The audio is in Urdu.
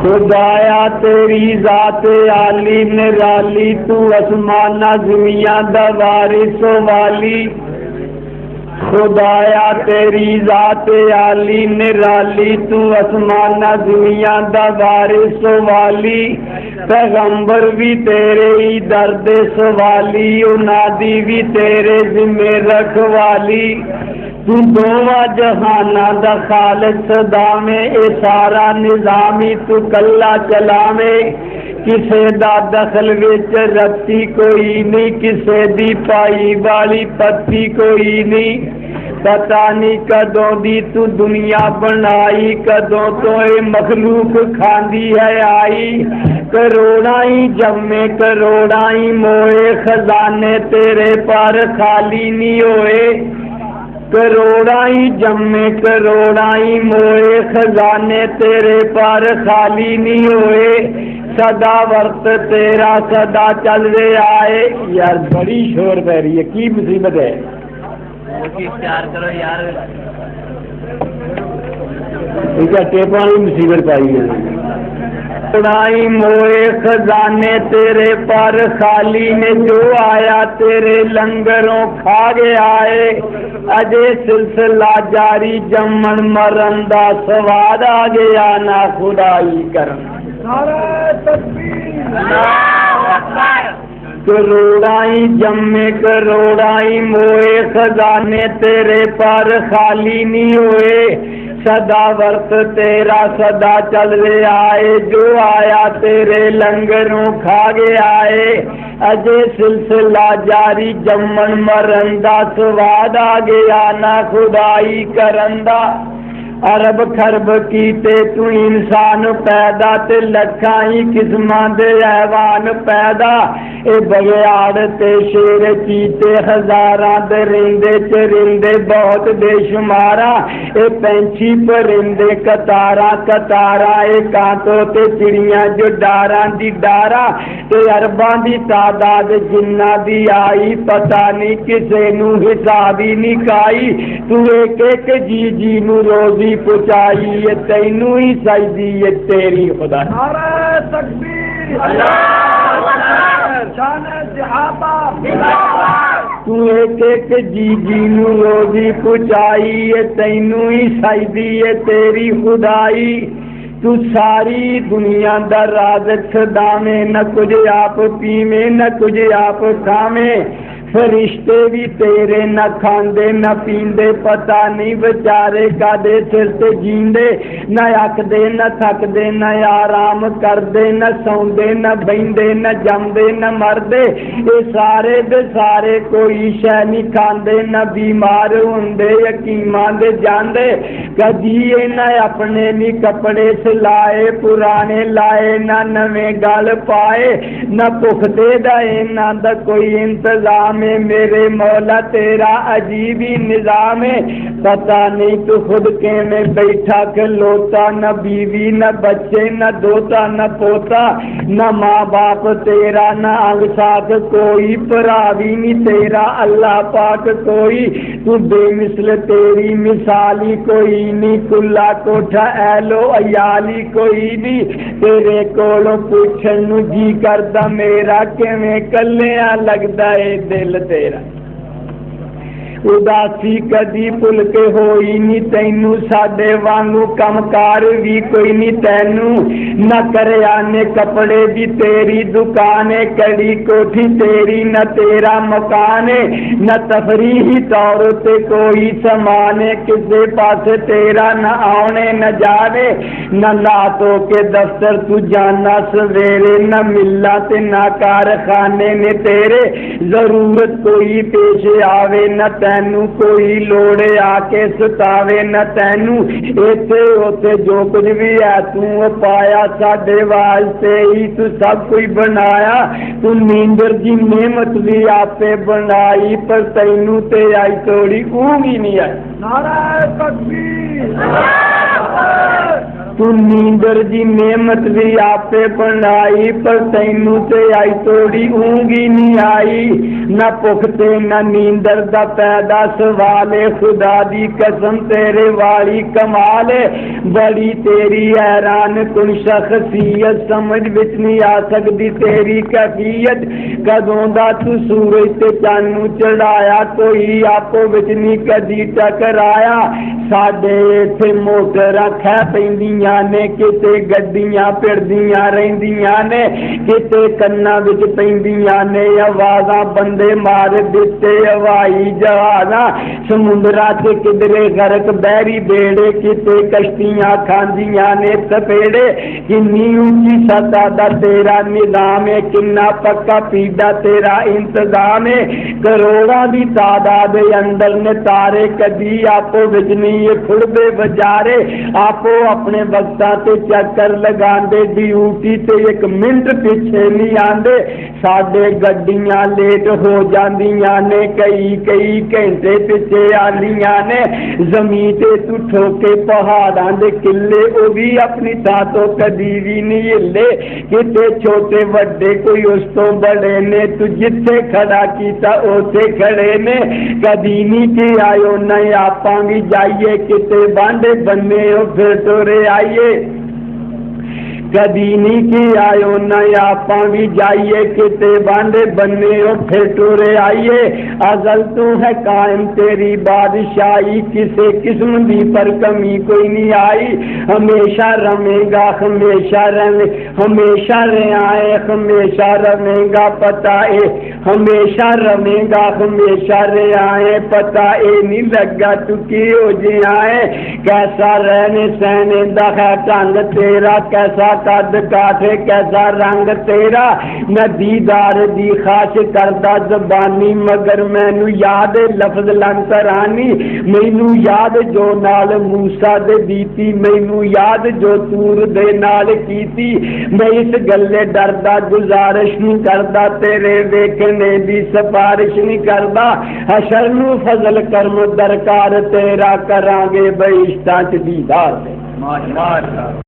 خدایا تیری ذات عالی نرالی تو اسمانہ زمیاں دا وارث و والی خدایا تیری ذات عالی نرالی تو اسمانہ زمیاں دا وارث و والی پیغمبر بھی تیرے ہی درد سوالی انادی بھی تیرے ذمہ رکھوالی تو دونوں جہانہ دا خالق صدا میں اے سارا نظامی تو کلا چلا میں کسے دا دخل وچ رتی کوئی نہیں کسے دی پائی والی پتی کوئی نہیں پتہ نہیں کدوں دی تو دنیا بنائی کدوں تو اے مخلوق کھاندی ہے آئی کروڑاں ہی جمے کروڑاں ہی موئے خزانے تیرے پر خالی نہیں ہوئے کروڑاں ہی جمے کروڑاں ہی موئے خزانے تیرے پر خالی نہیں ہوئے سدا وقت تیرا سدا چل رہا ہے یار بڑی شور پہ رہی ہے کی مصیبت ہے اختیار کرو یار ٹیپاں ہی مصیبت پائی ہے اڑائی موئے خزانے تیرے پر خالی نے جو آیا تیرے لنگروں کھا گیا ہے اجے سلسلہ جاری جمن مرن دا سواد آ گیا نہ خدائی کرن کروڑائی جمے کروڑائی موئے خزانے تیرے پر خالی نہیں ہوئے سدا وقت تیرا سدا چل رہا ہے جو آیا تیرے لنگروں کھا گیا ہے اجے سلسلہ جاری جمن مرن دا سواد آ گیا نہ خدائی کرن دا عرب خرب کیتے تو انسان پیدا تے لکھاں ہی قسماں دے حیوان پیدا اے بگیاڑ تے شیر چیتے ہزاراں درندے چرندے بہت بے شمارا اے پینچھی پرندے کتاراں کتاراں اے کانٹوں تے چڑیاں جو ڈاراں دی ڈارا تے عرباں دی تعداد جنہ دی آئی پتہ نہیں کسے نو حساب ہی نہیں کائی تو ایک ایک جی جی نو روزی پچائی یہ تینوں ہی سجدی یہ تیری خدا نعرہ تکبیر اللہ اکبر شان صحابہ تو ایک ایک جی جی نو روزی پچائی یہ تینوں ہی سجدی یہ تیری خدائی تو ساری دنیا دا رازق صدامے نہ کچھ آپ پیویں نہ کچھ آپ کھاویں فرشتے بھی تیرے نہ کھاندے نہ پیندے پتہ نہیں بچارے کدے سر تے جیندے نہ اکدے نہ تھکدے نہ آرام کردے نہ سوندے نہ بہندے نہ جمدے نہ مردے اے سارے دے سارے کوئی شے نہیں کھاندے نہ بیمار ہوندے یقیماں دے جاندے کدی نہ اپنے نہیں کپڑے سلائے پرانے لائے نہ نویں گل پائے نہ پختے دا انہاں دا کوئی انتظام میرے مولا تیرا عجیب ہی نظام ہے پتہ نہیں تو خود کے میں بیٹھا کھلوتا نہ بیوی نہ بچے نہ دوتا نہ پوتا نہ ماں باپ تیرا نہ انگ ساتھ کوئی پراوی نہیں تیرا اللہ پاک کوئی تو بے مثل تیری مثالی کوئی نہیں کلا کوٹھا ایلو عیالی کوئی نہیں تیرے کولوں پوچھن نو جی کردا میرا کیویں کلیاں لگدا اے دل تیرا اداسی کدی بھول کے ہوئی نہیں تینوں ساڈے وانگو کم کار بھی کوئی نہیں تینوں نہ کریانے کپڑے بھی تیری دکان ہے کڑی کوٹھی تیری نہ تیرا مکان ہے نہ تفریحی طور تے کوئی سامان ہے کسے پاس تیرا نہ آنے نہ جانے نہ لاتوں کے دفتر تو جانا سویرے نہ ملا تے نہ کارخانے نے تیرے ضرورت کوئی پیش آوے نہ تینوں کوئی لوڑے آ کے ستاوے نہ تینوں ایتھے اوتھے جو کچھ بھی ہے تو پایا ساڈے واسطے ہی تو سب کوئی بنایا تو نیندر دی نعمت بھی آپے بنائی پر تینوں تے آئی توڑی اونگ ہی نہیں آئی نعرہ تکبیر اللہ اکبر تو نیندر دی نعمت بھی آپے بنائی پر تینوں تے آئی توڑی اونگی نہیں آئی نہ پختے نہ نیندر دا پیدا سوال خدا دی قسم تیرے والی کمال بڑی تیری حیران کن شخصیت سمجھ وچ نہیں آ سکتی تیری کیفیت کدوں دا تو سورج تے چانوں چڑھایا کوئی آپو وچ نہیں کدی ٹکرایا ساڈے ایتھے موٹراں کھہ پیندیاں نے کتے گڈیاں پھردیاں رہندیاں نے کتے کناں وچ پیندیاں نے آوازاں بندے مار دتے ہوائی جہازاں سمندراں تے کدرے غرق بحری بیڑے کتے کشتیاں کھاندیاں نے تپیڑے کنی اونچی سطح دا تیرا نظام ہے کنا پکا پیڈا تیرا انتظام ہے کروڑاں دی تعداد اندر نے تارے کدی آپو وچ نہیں کھڑبے بجارے آپو اپنے وقتاں تے چکر لگاندے ڈیوٹی تے ایک منٹ پیچھے نہیں آندے ساڈے گڈیاں لیٹ ہو جاندیاں نے کئی گھنٹے پیچھے آندیاں نے زمین تے تو ٹھوکے پہاڑاں دے قلعے او بھی اپنی تھاں تو کدی بھی نہیں ہلے کتے چھوٹے وڈے کوئی اس تو بڑے نے تو جتھے کھڑا کیتا اوتھے کھڑے نے کدی نہیں کہ آئیو نہیں آپاں بھی جائیے کتے بانڈے بننے ہو پھر تورے آئیے کدی نہیں کہ آئیو نہیں آپاں بھی جائیے کتے بانڈے بننے ہو پھر تورے آئیے ازل تو ہے قائم تیری بادشاہی کسے قسم دی پر کمی کوئی نہیں آئی ہمیشہ رہے گا ہمیشہ رہے آئے ہمیشہ رہے گا پتہ اے ہمیشہ رہے گا ہمیشہ رہے آئے پتہ اے نہیں لگا تو کی ہو جی آئے کیسا رہنے سہنے دا ہے ٹنگ تیرا کیسا قد کاٹے کیسا رنگ تیرا میں دیدار دی خواہش کردہ زبانی مگر مینو یاد لفظ لنترانی مینو یاد جو نال موسیٰ دے دیتی مینو یاد جو تور دے نال کیتی میں اس گلے ڈردہ گزارش نہیں کردہ تیرے ویکھنے دی سفارش نہیں کردہ حشر نو فضل کرم درکار تیرا کرانگے بہشتاں چ دیدار دے